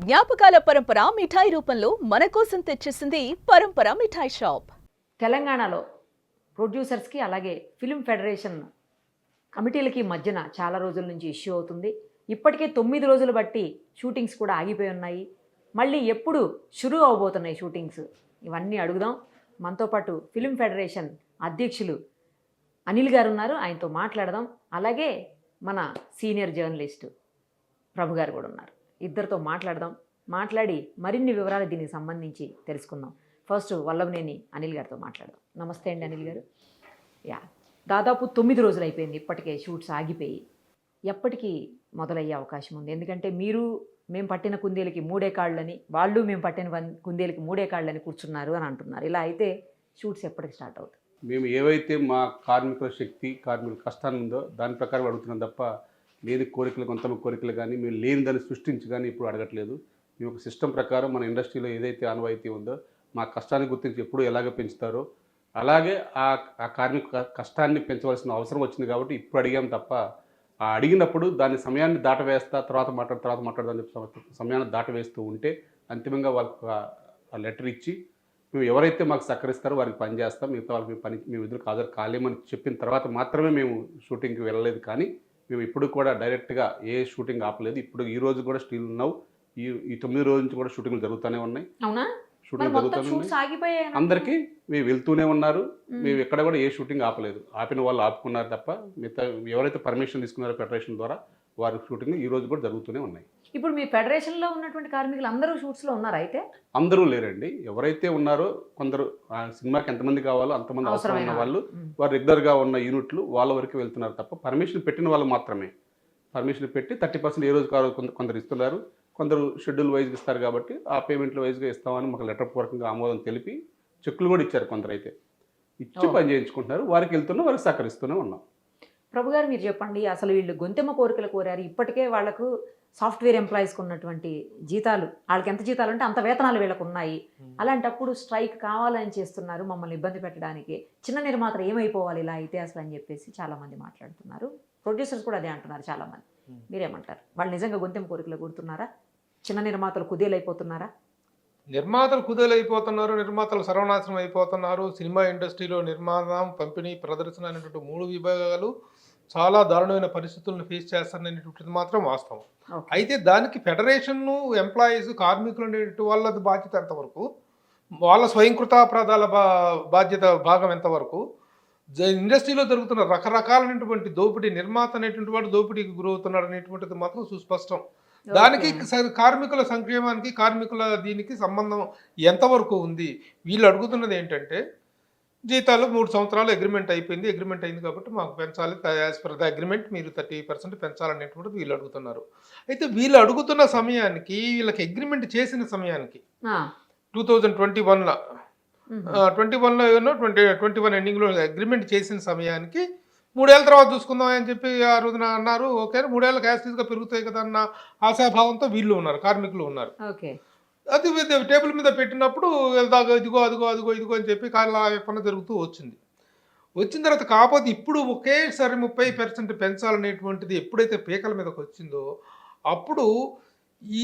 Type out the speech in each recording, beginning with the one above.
జ్ఞాపకాల పరంపర మిఠాయి రూపంలో మన కోసం తెచ్చేసింది పరంపర మిఠాయి షాప్. తెలంగాణలో ప్రొడ్యూసర్స్కి అలాగే ఫిల్మ్ ఫెడరేషన్ కమిటీలకి మధ్యన చాలా రోజుల నుంచి ఇష్యూ అవుతుంది. ఇప్పటికే 9 రోజులు బట్టి షూటింగ్స్ కూడా ఆగిపోయి ఉన్నాయి. మళ్ళీ ఎప్పుడు షురూ అవబోతున్నాయి షూటింగ్స్, ఇవన్నీ అడుగుదాం. మనతో పాటు ఫిల్మ్ ఫెడరేషన్ అధ్యక్షులు అనిల్ గారు ఉన్నారు, ఆయనతో మాట్లాడదాం. అలాగే మన సీనియర్ జర్నలిస్టు ప్రభు గారు కూడా ఉన్నారు. ఇద్దరితో మాట్లాడి మరిన్ని వివరాలు దీనికి సంబంధించి తెలుసుకుందాం. ఫస్ట్ వల్లభనేని అనిల్ గారితో మాట్లాడదాం. నమస్తే అండి అనిల్ గారు. దాదాపు 9 రోజులు అయిపోయింది, ఇప్పటికే షూట్స్ ఆగిపోయి. ఎప్పటికీ మొదలయ్యే అవకాశం ఉంది? ఎందుకంటే మేము పట్టిన కుందేలకి 3 కాళ్ళని, వాళ్ళు మేము పట్టిన కుందేలకి 3 కాళ్ళని కూర్చున్నారు అని అంటున్నారు. ఇలా అయితే షూట్స్ ఎప్పటికి స్టార్ట్ అవుతాయి? మేము ఏవైతే మా కార్మికుల శక్తి, కార్మికుల కష్టాన్ని ఉందో దాని ప్రకారం అడుగుతున్నాం తప్ప లేని కోరికలు, కొంతమంది కోరికలు కానీ మేము లేని దాన్ని సృష్టించి కానీ ఇప్పుడు అడగట్లేదు. మేము ఒక సిస్టమ్ ప్రకారం మన ఇండస్ట్రీలో ఏదైతే ఆనవాయితీ ఉందో మా కష్టాన్ని గుర్తించి ఎప్పుడు ఎలాగ పెంచుతారో అలాగే ఆ కార్మిక కష్టాన్ని పెంచవలసిన అవసరం వచ్చింది కాబట్టి ఇప్పుడు అడిగాం తప్ప ఆ అడిగినప్పుడు దాని సమయాన్ని దాటవేస్తా తర్వాత మాట్లాడదాని చెప్పి సమయాన్ని దాటవేస్తూ ఉంటే అంతిమంగా వాళ్ళకు ఆ లెటర్ ఇచ్చి మేము ఎవరైతే మాకు సహకరిస్తారో వారికి పని చేస్తాం, మిగతా వాళ్ళకి మేము ఎదురుకు హాజరు కాలేమని చెప్పిన తర్వాత మాత్రమే మేము షూటింగ్కి వెళ్ళలేదు. కానీ మేము ఇప్పుడు కూడా డైరెక్ట్గా ఏ షూటింగ్ ఆపలేదు. ఇప్పుడు ఈ రోజు కూడా స్టిల్ ఉన్నావు. ఈ 9 రోజుల నుంచి కూడా షూటింగ్లు జరుగుతూనే ఉన్నాయి. షూటింగ్ జరుగుతూనే ఉన్నాయి. అందరికీ మేము వెళ్తూనే ఉన్నారు. మేము ఎక్కడ కూడా ఏ షూటింగ్ ఆపలేదు. ఆపిన వాళ్ళు ఆపుకున్నారు తప్ప మిగతా ఎవరైతే పర్మిషన్ తీసుకున్నారో ఫెడరేషన్ ద్వారా వారి షూటింగ్ ఈ రోజు కూడా జరుగుతూనే ఉన్నాయి. ఇప్పుడు మీ ఫెడరేషన్లో ఉన్నటువంటి కార్మికులు అందరూ షూట్స్లో ఉన్నారు? అయితే అందరూ లేరండి. ఎవరైతే ఉన్నారో కొందరు ఆ సినిమాకి ఎంతమంది కావాలో అంతమంది అవసరం ఉన్న వాళ్ళు వారు రెగ్యులర్గా ఉన్న యూనిట్లు వాళ్ళ వరకు వెళ్తున్నారు తప్ప పర్మిషన్ పెట్టిన వాళ్ళు మాత్రమే. పర్మిషన్ పెట్టి 30% ఏ రోజు కాదు కొందరు ఇస్తున్నారు, కొందరు షెడ్యూల్ వైజ్గా ఇస్తారు కాబట్టి ఆ పేమెంట్ల వైజ్గా ఇస్తామని మాకు లెటర్ పూర్వకంగా ఆమోదం తెలిపి చెక్కులు కూడా ఇచ్చారు. కొందరు అయితే ఇచ్చి పని చేయించుకుంటున్నారు. వారికి వెళ్తున్నా వారికి సహకరిస్తూనే ఉన్నాం. ప్రభు గారు మీరు చెప్పండి, అసలు వీళ్ళు గొంతెమ్మ కోరికలు కోరారు. ఇప్పటికే వాళ్లకు సాఫ్ట్వేర్ ఎంప్లాయీస్కి ఉన్నటువంటి జీతాలు, వాళ్ళకి ఎంత జీతాలు అంటే అంత వేతనాలు వీళ్ళకు ఉన్నాయి. అలాంటప్పుడు స్ట్రైక్ కావాలని చేస్తున్నారు మమ్మల్ని ఇబ్బంది పెట్టడానికి. చిన్న నిర్మాతలు ఏమైపోవాలి ఇలా అయితే అసలు అని చెప్పేసి చాలామంది మాట్లాడుతున్నారు. ప్రొడ్యూసర్స్ కూడా అదే అంటున్నారు చాలామంది. మీరేమంటారు? వాళ్ళు నిజంగా గొంతెమ్మ కోరికలు కోరుతున్నారా? చిన్న నిర్మాతలు కుదేలైపోతున్నారా? నిర్మాతలు కుదేలైపోతున్నారు, నిర్మాతలు సర్వనాశనం అయిపోతున్నారు. సినిమా ఇండస్ట్రీలో నిర్మాణం, పంపిణీ, ప్రదర్శన అనేటువంటి 3 విభాగాలు చాలా దారుణమైన పరిస్థితులను ఫేస్ చేస్తారనేటువంటిది మాత్రం వాస్తవం. అయితే దానికి ఫెడరేషన్, ఎంప్లాయీస్, కార్మికులు అనేటువంటి వాళ్ళ బాధ్యత ఎంతవరకు, వాళ్ళ స్వయంకృతాపరాధాల బాధ్యత భాగం ఎంతవరకు, ఇండస్ట్రీలో జరుగుతున్న రకరకాలైనటువంటి దోపిడీ, నిర్మాత అనేటువంటి వాడు దోపిడీకి గురవుతున్నాడు అనేటువంటిది మాత్రం సుస్పష్టం. దానికి కార్మికుల సంక్షేమానికి, కార్మికుల దీనికి సంబంధం ఎంతవరకు ఉంది? వీళ్ళు అడుగుతున్నది ఏంటంటే జీతాలు 3 సంవత్సరాలు అగ్రిమెంట్ అయిపోయింది, అగ్రిమెంట్ అయింది కాబట్టి మాకు పెంచాలి, యాజ్ పర్ ద అగ్రిమెంట్ మీరు 30% పెంచాలనేటువంటిది వీళ్ళు అడుగుతున్నారు. అయితే వీళ్ళు అడుగుతున్న సమయానికి, వీళ్ళకి అగ్రిమెంట్ చేసిన సమయానికి 2021లో 21 ఎండింగ్లో అగ్రిమెంట్ చేసిన సమయానికి 3 ఏళ్ళ తర్వాత చూసుకుందాం అని చెప్పి ఆ రోజున అన్నారు. ఓకే, 3 ఏళ్ళ క్యాస్టీస్గా పెరుగుతాయి కదా అన్న ఆశాభావంతో వీళ్ళు ఉన్నారు, కార్మికులు ఉన్నారు. అది టేబుల్ మీద పెట్టినప్పుడు ఇదిగో అని చెప్పి కాళ్ళ పని జరుగుతూ వచ్చిన తర్వాత కాకపోతే ఇప్పుడు ఒకేసారి 30% పెంచాలనేటువంటిది ఎప్పుడైతే పీకల మీదకి వచ్చిందో అప్పుడు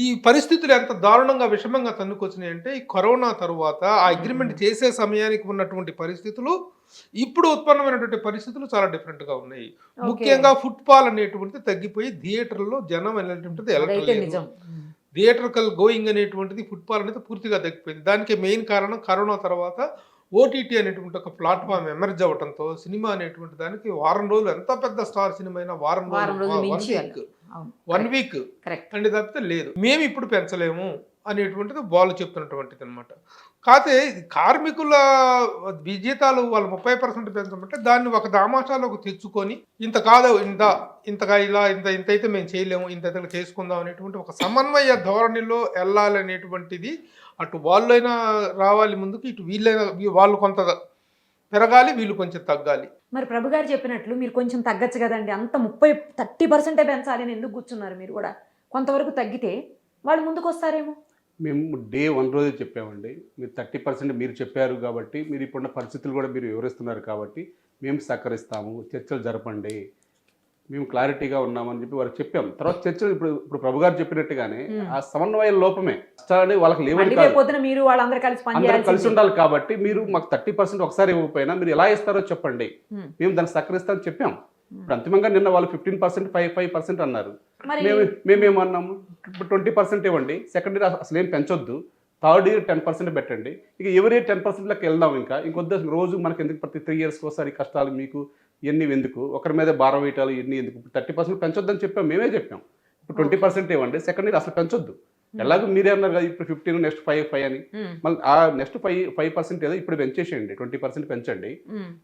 ఈ పరిస్థితులు ఎంత దారుణంగా విషమంగా తన్నుకొచ్చినాయి అంటే, ఈ కరోనా తరువాత ఆ అగ్రిమెంట్ చేసే సమయానికి ఉన్నటువంటి పరిస్థితులు ఇప్పుడు ఉత్పన్నమైనటువంటి పరిస్థితులు చాలా డిఫరెంట్గా ఉన్నాయి. ముఖ్యంగా ఫుట్బాల్ అనేటువంటిది తగ్గిపోయి థియేటర్లో జనం అనేటువంటిది వెళ్ళట్లేదు. థియేటర్కల్ గోయింగ్ అనేటువంటిది, ఫుట్బాల్ అనేది పూర్తిగా తగ్గిపోయింది. దానికి మెయిన్ కారణం కరోనా తర్వాత ఓటీటీ అనేటువంటి ఒక ప్లాట్ఫామ్ ఎమర్జ్ అవ్వడంతో సినిమా అనేటువంటి దానికి వారం రోజులు, ఎంత పెద్ద స్టార్ సినిమా అయినా వారం రోజులు, 1 వీక్ అంటే తప్పితే లేదు. మేము ఇప్పుడు పెంచలేము అనేటువంటిది వాళ్ళు చెప్తున్నటువంటిది అనమాట. కాకపోతే కార్మికుల జీతాలు వాళ్ళు 30% పెంచమంటే దాన్ని ఒక దామాషాలోకి తెచ్చుకొని ఇంత కాదు, ఇంతగా ఇంత అయితే మేము చేయలేము, ఇంత చేసుకుందాం అనేటువంటి ఒక సమన్వయ ధోరణిలో వెళ్ళాలనేటువంటిది అటు వాళ్ళైనా రావాలి ముందుకు, ఇటు వీళ్ళైనా, వాళ్ళు కొంత పెరగాలి, వీళ్ళు కొంచెం తగ్గాలి. మరి ప్రభు గారు చెప్పినట్లు మీరు కొంచెం తగ్గచ్చు కదండి, అంత 30% పెంచాలి అని ఎందుకు కూర్చున్నారు? మీరు కూడా కొంతవరకు తగ్గితే వాళ్ళు ముందుకు వస్తారేమో. మేము డే 1 రోజే చెప్పామండి. మీరు 30% మీరు చెప్పారు కాబట్టి, మీరు ఇప్పుడున్న పరిస్థితులు కూడా మీరు వివరిస్తున్నారు కాబట్టి మేము సహకరిస్తాము, చర్చలు జరపండి, మేము క్లారిటీగా ఉన్నామని చెప్పి వారికి చెప్పాం. తర్వాత చర్చలు ఇప్పుడు ప్రభు గారు చెప్పినట్టుగానే ఆ సమన్వయ లోపమే కష్టాలని వాళ్ళకి లేవని మళ్ళీ కాదు. రేపొద్దున మీరు వాళ్ళందరూ కలిసి అందరం కలిసి పనిచేయాల్సిందే. ఉండాలి కాబట్టి మీరు మాకు 30% ఒకసారి ఇవ్వకపోయినా మీరు ఎలా ఇస్తారో చెప్పండి, మేము దానికి సహకరిస్తామని చెప్పాం. ఇప్పుడు అంతిమంగా నిన్న వాళ్ళు 15% 5% అన్నారు. మరి మేమేమన్నాము, ఇప్పుడు 20% ఇవ్వండి, సెకండ్ ఇయర్ అసలు ఏం పెంచొద్దు, థర్డ్ ఇయర్ 10% పెట్టండి, ఇక ఎవరి 10%లకు వెళ్దాం. ఇంకొద్ది రోజు మనకి ఎందుకు ప్రతి 3 ఇయర్స్కి ఒకసారి కష్టాలు మీకు ఇవన్నీ ఎందుకు, ఒకరి మీద భారం వేయటాలు ఇవన్నీ ఎందుకు, 30% పెంచొద్దని చెప్పాం, మేమే చెప్పాం. ఇప్పుడు 20% ఇవ్వండి, సెకండ్ ఇయర్ అసలు పెంచొద్దు. ఎలాగో మీరే అన్నారు కదా ఇప్పుడు 15 నెక్స్ట్ 5 అని, మళ్ళీ ఆ నెక్స్ట్ 5% ఏదో ఇప్పుడు పెంచేసేయండి, 20% పెంచండి,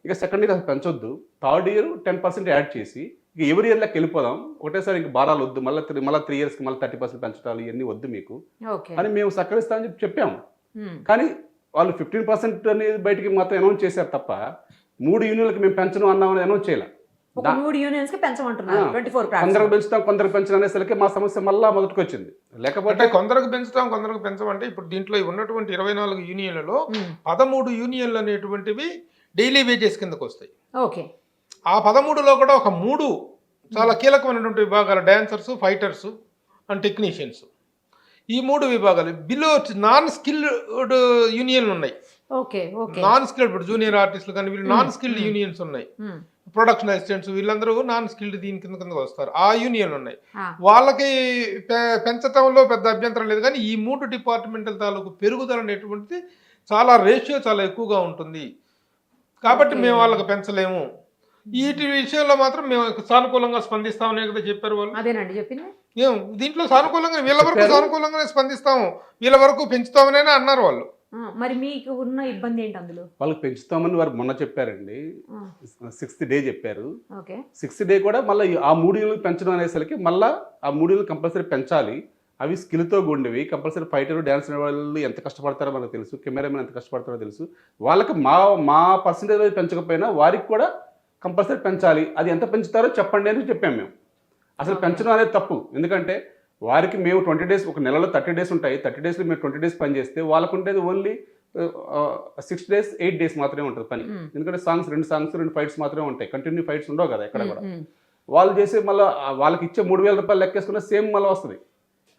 ఇక సెకండ్ ఇయర్ అసలు పెంచొద్దు, థర్డ్ ఇయర్ 10% యాడ్ చేసి ఇక ఎవరి ఇయర్లోకి వెళ్ళిపోదాం, ఒకటేసారి ఇంక భారాలు వద్దు, మళ్ళీ 3 ఇయర్స్కి మళ్ళీ 30% పెంచడాలు ఇవన్నీ వద్దు మీకు అని మేము సహకరిస్తామని చెప్పి చెప్పాము. కానీ వాళ్ళు 15% అనేది బయటికి మాత్రం అనౌన్స్ చేశారు తప్ప 3 యూనియన్లకు మేము పెంచను అన్నామని అనౌన్స్ చేయాలి. ఒక 3 యూనియన్స్ కి పెంచమంటున్నారు 24 కొందరికి పెంచుతాం కొందరికి పెంచడం అనేసరికి మా సమస్య మళ్ళా మొదటికి వచ్చింది. లేకపోతే కొందరికి పెంచుతాం కొందరికి పెంచమంటే ఇప్పుడు దీంట్లో ఉన్నటువంటి 24 యూనియన్లలో 13 యూనియన్లు అనేటువంటివి డైలీ వేజెస్ కిందకు వస్తాయి. ఓకే. ఆ 13లో కూడా ఒక 3 చాలా కీలకమైనటువంటి విభాగాలు, డాన్సర్స్, ఫైటర్స్ అండ్ టెక్నీషియన్స్. ఈ 3 విభాగాలు బిలో నాన్ స్కిల్డ్ యూనియన్లు ఉన్నాయి. ఓకే. ఓకే. నాన్ స్కిల్డ్ ఇప్పుడు జూనియర్ ఆర్టిస్టులు కానీ వీళ్ళు నాన్ స్కిల్డ్ యూనియన్స్ ఉన్నాయి. ప్రొడక్షన్ అసిస్టెంట్స్ వీళ్ళందరూ నాన్ స్కిల్డ్ దీని కింద వస్తారు. ఆ యూనియన్లు ఉన్నాయి. వాళ్ళకి పెంచటంలో పెద్ద అభ్యంతరం లేదు. కానీ ఈ 3 డిపార్ట్మెంటల్ తాలూకు పెరుగుదల అనేటువంటిది చాలా రేషియో చాలా ఎక్కువగా ఉంటుంది కాబట్టి మేము వాళ్ళకి పెంచలేము. వీటి విషయంలో మాత్రం మేము సానుకూలంగా స్పందిస్తామనే కదా చెప్పారు వాళ్ళు. అదేనండి చెప్పింది. దీంట్లో సానుకూలంగా వీళ్ళ వరకు సానుకూలంగానే స్పందిస్తాము, వీళ్ళ వరకు పెంచుతామనే అన్నారు వాళ్ళు. మరి మీకు ఉన్న ఇబ్బంది ఏంటి అందులో? వాళ్ళకి పెంచుతామని వారు మొన్న చెప్పారండి, 6th డే చెప్పారు. ఓకే. 6th డే కూడా మళ్ళీ ఆ 3 యూనిట్లు పెంచడం అనేసరికి మళ్ళీ ఆ 3 యూనిట్లు కంపల్సరీ పెంచాలి. అవి స్కిల్తో గుండేవి. కంపల్సరీ ఫైటర్ డ్యాన్స్ వాళ్ళు ఎంత కష్టపడతారో మనకు తెలుసు, కెమెరామెన్ ఎంత కష్టపడతారో తెలుసు. వాళ్ళకి మా పర్సంటేజ్ పెంచకపోయినా వారికి కూడా కంపల్సరీ పెంచాలి. అది ఎంత పెంచుతారో చెప్పండి అని చెప్పాము మేము. అసలు పెంచడం అనేది తప్పు. ఎందుకంటే వారికి మేము 20 డేస్, ఒక నెలలో 30 డేస్ ఉంటాయి, 30 డేస్లో మేము 20 డేస్ పని చేస్తే వాళ్ళకు ఉండేది ఓన్లీ 6 డేస్ 8 డేస్ మాత్రమే ఉంటుంది పని. ఎందుకంటే 2 సాంగ్స్ 2 ఫైట్స్ మాత్రమే ఉంటాయి, కంటిన్యూ ఫైట్స్ ఉండవు కదా ఎక్కడ కూడా. వాళ్ళు చేసే మళ్ళీ వాళ్ళకి ఇచ్చే 3,000 రూపాయలు లెక్కేసుకున్న సేమ్ మళ్ళీ వస్తుంది.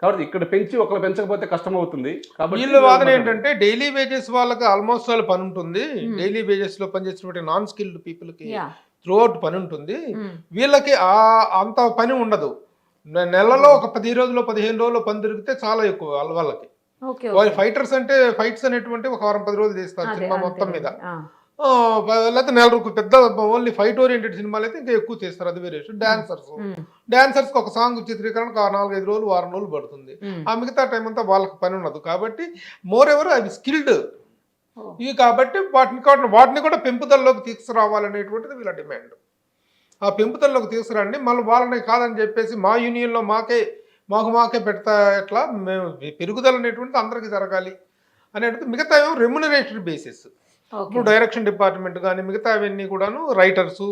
కాబట్టి ఇక్కడ పెంచి ఒకళ్ళు పెంచకపోతే కష్టం అవుతుంది. కాబట్టి వీళ్ళ వాదన ఏంటంటే డైలీ వేజెస్ వాళ్ళకి ఆల్మోస్ట్ వాళ్ళ పని ఉంటుంది. డైలీ వేజెస్ లో పనిచేసినటువంటి నాన్ స్కిల్డ్ పీపుల్ కి త్రూ అవుట్ పని ఉంటుంది. వీళ్ళకి అంత పని ఉండదు. నెలలో ఒక 10 రోజులు 15 రోజులు పని దొరికితే చాలా ఎక్కువ వాళ్ళకి. వాళ్ళ ఫైటర్స్ అంటే ఫైట్స్ అనేటువంటి ఒక వారం 10 రోజులు తీస్తారు సినిమా మొత్తం మీద. లేకపోతే నెల రోజులు పెద్ద ఓన్లీ ఫైట్ ఓరియంటెడ్ సినిమాలు అయితే ఇంకా ఎక్కువ చేస్తారు, అది వేరే. డాన్సర్స్ ఒక సాంగ్ చిత్రీకరణకు 4-5 రోజులు వారం రోజులు పడుతుంది. ఆ మిగతా టైం అంతా వాళ్ళకి పని ఉండదు. కాబట్టి మోర్ ఎవర్ అవి స్కిల్డ్ ఇవి కాబట్టి వాటిని కూడా పెంపుదలలోకి తీసుకురావాలనేటువంటిది వీళ్ళ డిమాండ్. ఆ పెంపుదలలోకి తీసుకురండి, మళ్ళీ వాళ్ళని కాదని చెప్పేసి మా యూనియన్లో మాకే పెడతా ఎట్లా, మేము పెరుగుదల అనేటువంటిది అందరికీ జరగాలి అనేటువంటిది. మిగతా ఏమో రెమ్యునరేటరీ బేసిస్. ఇప్పుడు డైరెక్షన్ డిపార్ట్మెంట్ కానీ మిగతా అవన్నీ కూడాను రైటర్సు,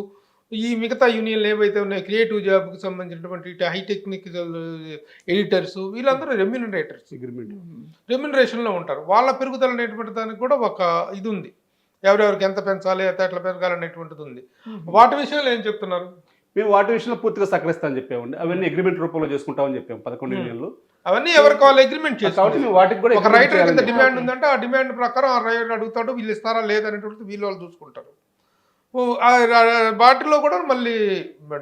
ఈ మిగతా యూనియన్లు ఏవైతే ఉన్నాయో క్రియేటివ్ జాబ్కి సంబంధించినటువంటి హై టెక్నికల్ ఎడిటర్స్ వీళ్ళందరూ రెమ్యునరేషన్లో ఉంటారు. వాళ్ళ పెరుగుదల అనేటువంటి దానికి కూడా ఒక ఇది ఉంది, ఎవరెవరికి ఎంత పెంచాలి ఎట్లా పెరగాలనేటువంటిది ఉంది. వాటి విషయంలో ఏం చెప్తున్నారు? మేము వాటి విషయంలో పూర్తిగా సహకరిస్తామని చెప్పామండి. అవన్నీ అగ్రిమెంట్ రూపంలో చేసుకుంటామని చెప్పాము 11 యూనియన్లు. అవన్నీ ఎవరికి వాళ్ళు అగ్రిమెంట్ చేస్తారు. వాటికి కూడా ఒక రైటర్ కింద డిమాండ్ ఉందంటే ఆ డిమాండ్ ప్రకారం ఆ రైటర్ అడుగుతాడు, వీళ్ళు ఇస్తారా లేదనేటువంటిది వీళ్ళు చూసుకుంటారు. వాటిలో కూడా మళ్ళీ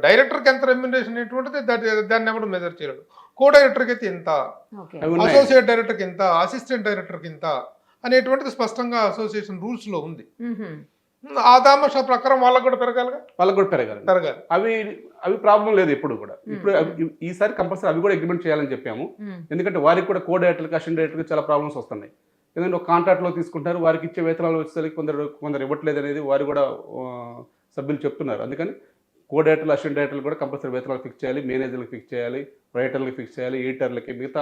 డైరెక్టర్కి ఎంత రెమ్యునరేషన్ అనేటువంటిది దాన్ని ఎవరు మెజర్ చేయలేడు. కో డైరెక్టర్కి అయితే ఇంత, అసోసియేట్ డైరెక్టర్కి ఇంత, అసిస్టెంట్ డైరెక్టర్కి ఇంత అనేటువంటిది స్పష్టంగా అసోసియేషన్ రూల్స్లో ఉంది. ఆ దామశ ప్రకారం వాళ్ళకు కూడా పెరగాలి. అవి ప్రాబ్లం లేదు ఎప్పుడు కూడా. ఇప్పుడు ఈసారి కంపల్సరీ అవి కూడా అగ్రిమెంట్ చేయాలని చెప్పాము. ఎందుకంటే వారికి కూడా కో డైరెక్టర్కి అసిస్టెంట్ డైరెక్టర్కి చాలా ప్రాబ్లమ్స్ వస్తున్నాయి. ఎందుకంటే ఒక కాంట్రాక్ట్లో తీసుకుంటారు, వారికి ఇచ్చే వేతనాలు వచ్చేసరికి కొందరు ఇవ్వట్లేదు అనేది వారు కూడా సభ్యులు చెప్తున్నారు. అందుకని కో డైరెక్టర్లు అసిస్టెంట్ డైరెక్టర్లు కూడా కంపల్సరీ వేతనాలు ఫిక్స్ చేయాలి, మేనేజర్లకు ఫిక్స్ చేయాలి, రైటర్లకు ఫిక్స్ చేయాలి, ఎడిటర్లకి, మిగతా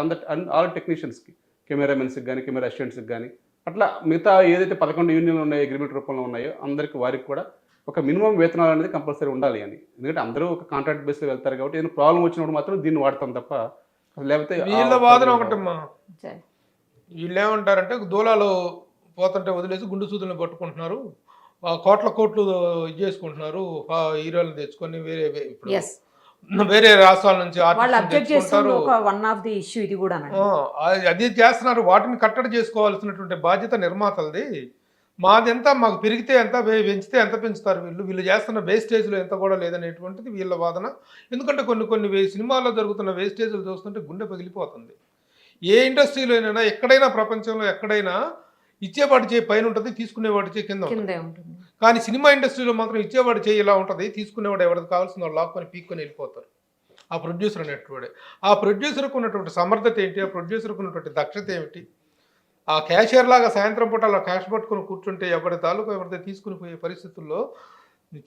ఆల్ టెక్నీషియన్స్కి, కెమెరామెన్స్కి కానీ కెమెరా అసిస్టెంట్స్కి కానీ, అట్లా మిగతా ఏదైతే 11 యూనియన్లు ఉన్నాయో అగ్రిమెంట్ రూపంలో ఉన్నాయో అందరికీ వారికి కూడా ఒక మినిమం వేతనాలు అనేది కంపల్సరీ ఉండాలి అని. ఎందుకంటే అందరూ ఒక కాంట్రాక్ట్ బేస్లో వెళ్తారు కాబట్టి ఏదైనా ప్రాబ్లం వచ్చినప్పుడు మాత్రం దీన్ని వాడతాం తప్ప లేకపోతే. వీళ్ళ వాదన ఒకటమ్మా, వీళ్ళు ఏమంటారంటే దూలాలు పోతుంటే వదిలేసి గుండు సూదులను పట్టుకుంటున్నారు, కోట్లు ఇది చేసుకుంటున్నారు, హీరోలను తెచ్చుకొని వేరే. ఇప్పుడు వేరే రాష్ట్రాల నుంచి వాళ్ళు artists ని అబ్జెక్ట్ చేస్తున్న తెచ్చుకుంటారు. ఒక వన్ ఆఫ్ ది ఇష్యూ ఇది కూడా. అది చేస్తున్నారు. వాటిని కట్టడి చేసుకోవాల్సినటువంటి బాధ్యత నిర్మాతలది. మాదెంత, మాకు పెరిగితే ఎంత, పెంచితే ఎంత పెంచుతారు వీళ్ళు చేస్తున్న వేస్టేజ్లో ఎంత కూడా లేదనేటువంటిది వీళ్ళ వాదన. ఎందుకంటే కొన్ని సినిమాల్లో జరుగుతున్న వేస్టేజ్లు చూస్తుంటే గుండె పగిలిపోతుంది. ఏ ఇండస్ట్రీలో అయినా, ఎక్కడైనా, ప్రపంచంలో ఎక్కడైనా ఇచ్చేవాడి చేయి పైన ఉంటుంది, తీసుకునేవాడి చేయి కింద ఉంటుంది. కానీ సినిమా ఇండస్ట్రీలో మాత్రం ఇచ్చేవాడి చేయి ఇలా ఉంటుంది, తీసుకునేవాడు ఎవరికి కావాల్సిన వాళ్ళు లాక్కొని పీక్కొని వెళ్ళిపోతారు. ఆ ప్రొడ్యూసర్ అనేటువంటి ఆ ప్రొడ్యూసర్కు ఉన్నటువంటి సమర్థత ఏంటి, ఆ ప్రొడ్యూసర్కు ఉన్నటువంటి దక్షత ఏమిటి, ఆ క్యాషియర్ లాగా సాయంత్రం పూట అలా క్యాష్ పట్టుకుని కూర్చుంటే ఎవరి తాలూకు ఎవరితో తీసుకుని పోయే పరిస్థితుల్లో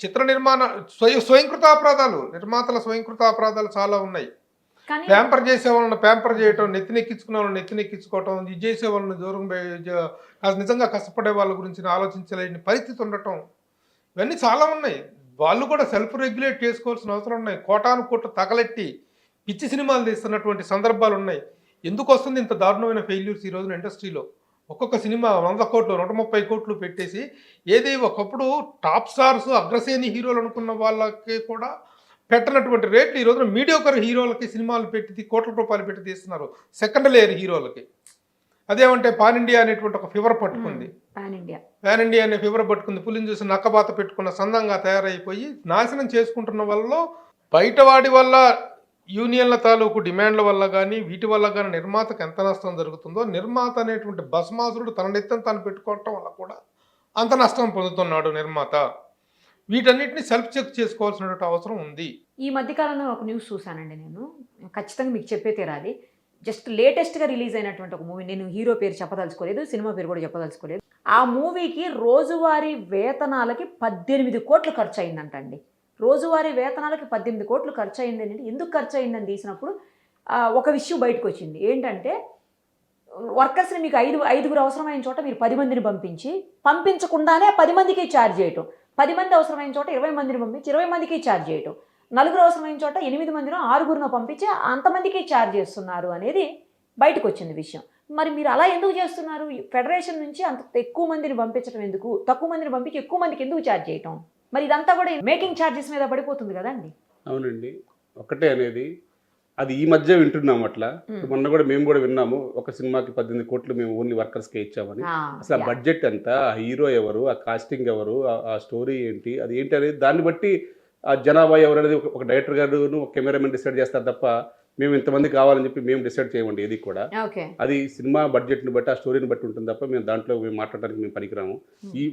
చిత్ర నిర్మాణ స్వయంకృతాపరాధాలు, నిర్మాతల స్వయంకృతాపరాధాలు చాలా ఉన్నాయి. ప్యాంపర్ చేసే వాళ్ళని ప్యాంపర్ చేయటం, నెత్తినెక్కించుకునే వాళ్ళని నెత్తినెక్కించుకోవటం, ఇది చేసే వాళ్ళని దూరం నిజంగా కష్టపడే వాళ్ళ గురించి ఆలోచించలేని పరిస్థితి ఉండటం, ఇవన్నీ చాలా ఉన్నాయి. వాళ్ళు కూడా సెల్ఫ్ రెగ్యులేట్ చేసుకోవాల్సిన అవసరం ఉన్నాయి. కోటాను కోట్లు తగలెట్టి పిచ్చి సినిమాలు తీస్తున్నటువంటి సందర్భాలు ఉన్నాయి. ఎందుకు వస్తుంది ఇంత దారుణమైన ఫెయిల్యూర్స్ ఈ రోజున ఇండస్ట్రీలో? ఒక్కొక్క సినిమా 100 కోట్లు 130 కోట్లు పెట్టేసి, ఏది ఒకప్పుడు టాప్ స్టార్స్ అగ్రశ్రేణి హీరోలు అనుకున్న వాళ్ళకి కూడా పెట్టినటువంటి రేట్లు ఈ రోజున మీడియోకర్ హీరోలకి సినిమాలు పెట్టి కోట్ల రూపాయలు పెట్టి తీస్తున్నారు, సెకండ్ లేయర్ హీరోలకి. అదేమంటే పాన్ ఇండియా అనేటువంటి ఒక ఫీవర్ పట్టుకుంది, పాన్ ఇండియా అనే ఫీవర్ పట్టుకుంది. పులిని చూసి నక్కబాత పెట్టుకున్న సందంగా తయారైపోయి నాశనం చేసుకుంటున్న వాళ్ళలో బయటవాడి వల్ల, యూనియన్ల తాలూకు డిమాండ్ల వల్ల కానీ వీటి వల్ల కానీ నిర్మాతకు ఎంత నష్టం జరుగుతుందో, నిర్మాత అనేటువంటి భస్మాసురుడు తన నెత్తం తాను పెట్టుకోవటం వల్ల కూడా అంత నష్టం పొందుతున్నాడు నిర్మాత. వీటన్నిటిని సెల్ఫ్ చెక్ చేసుకోవాల్సిన అవసరం ఉంది. ఈ మధ్యకాలంలో ఒక న్యూస్ చూశానండి, నేను ఖచ్చితంగా మీకు చెప్పే తీరాలి. జస్ట్ లేటెస్ట్గా రిలీజ్ అయినటువంటి ఒక మూవీ, నేను హీరో పేరు చెప్పదలుచుకోలేదు, సినిమా పేరు కూడా చెప్పదలుచుకోలేదు. ఆ మూవీకి రోజువారీ వేతనాలకి 18 కోట్లు ఖర్చు అయిందంటండి. రోజువారీ వేతనాలకి 18 కోట్లు ఖర్చు అయిందని, ఎందుకు ఖర్చు అయిందని తీసినప్పుడు ఒక విషయం బయటకు వచ్చింది. ఏంటంటే వర్కర్స్ని మీకు ఐదుగురు అవసరమైన చోట మీరు 10 మందిని పంపించకుండానే 10 మందికి ఛార్జ్ చేయటం, 10 మంది అవసరమైన చోట 20 మందిని పంపించి 20 మందికి ఛార్జ్ చేయటం, 4 అవసరమైన చోట 8 మందినో 6 పంపించి అంతమందికి ఛార్జ్ చేస్తున్నారు అనేది బయటకు వచ్చింది విషయం. మరి మీరు అలా ఎందుకు చేస్తున్నారు? ఫెడరేషన్ నుంచి అంత ఎక్కువ మందిని పంపించడం ఎందుకు, తక్కువ మందిని పంపించి ఎక్కువ మందికి ఎందుకు ఛార్జ్ చేయటం? మరి ఇదంతా కూడా మేకింగ్ ఛార్జెస్ మీద పడిపోతుంది కదండి. అవునండి, ఒకటే అనేది అది ఈ మధ్య వింటున్నాము అట్లా. మొన్న కూడా మేము కూడా విన్నాము, ఒక సినిమాకి 18 కోట్లు మేము ఓన్లీ వర్కర్స్కే ఇచ్చామని. అసలు ఆ బడ్జెట్ ఎంత, ఆ హీరో ఎవరు, ఆ కాస్టింగ్ ఎవరు, ఆ స్టోరీ ఏంటి, అది ఏంటి అనేది దాన్ని బట్టి ఆ జనాభా ఎవరు అనేది ఒక డైరెక్టర్ గారు, ఒక కెమెరామెన్ డిసైడ్ చేస్తారు తప్ప మేము ఇంతమంది కావాలని చెప్పి మేము డిసైడ్ చేయమండి ఏది కూడా. అది సినిమా బడ్జెట్ని బట్టి, ఆ స్టోరీని బట్టి ఉంటుంది తప్ప మేము దాంట్లో మేము మాట్లాడడానికి మేము పనికిరాము. ఈ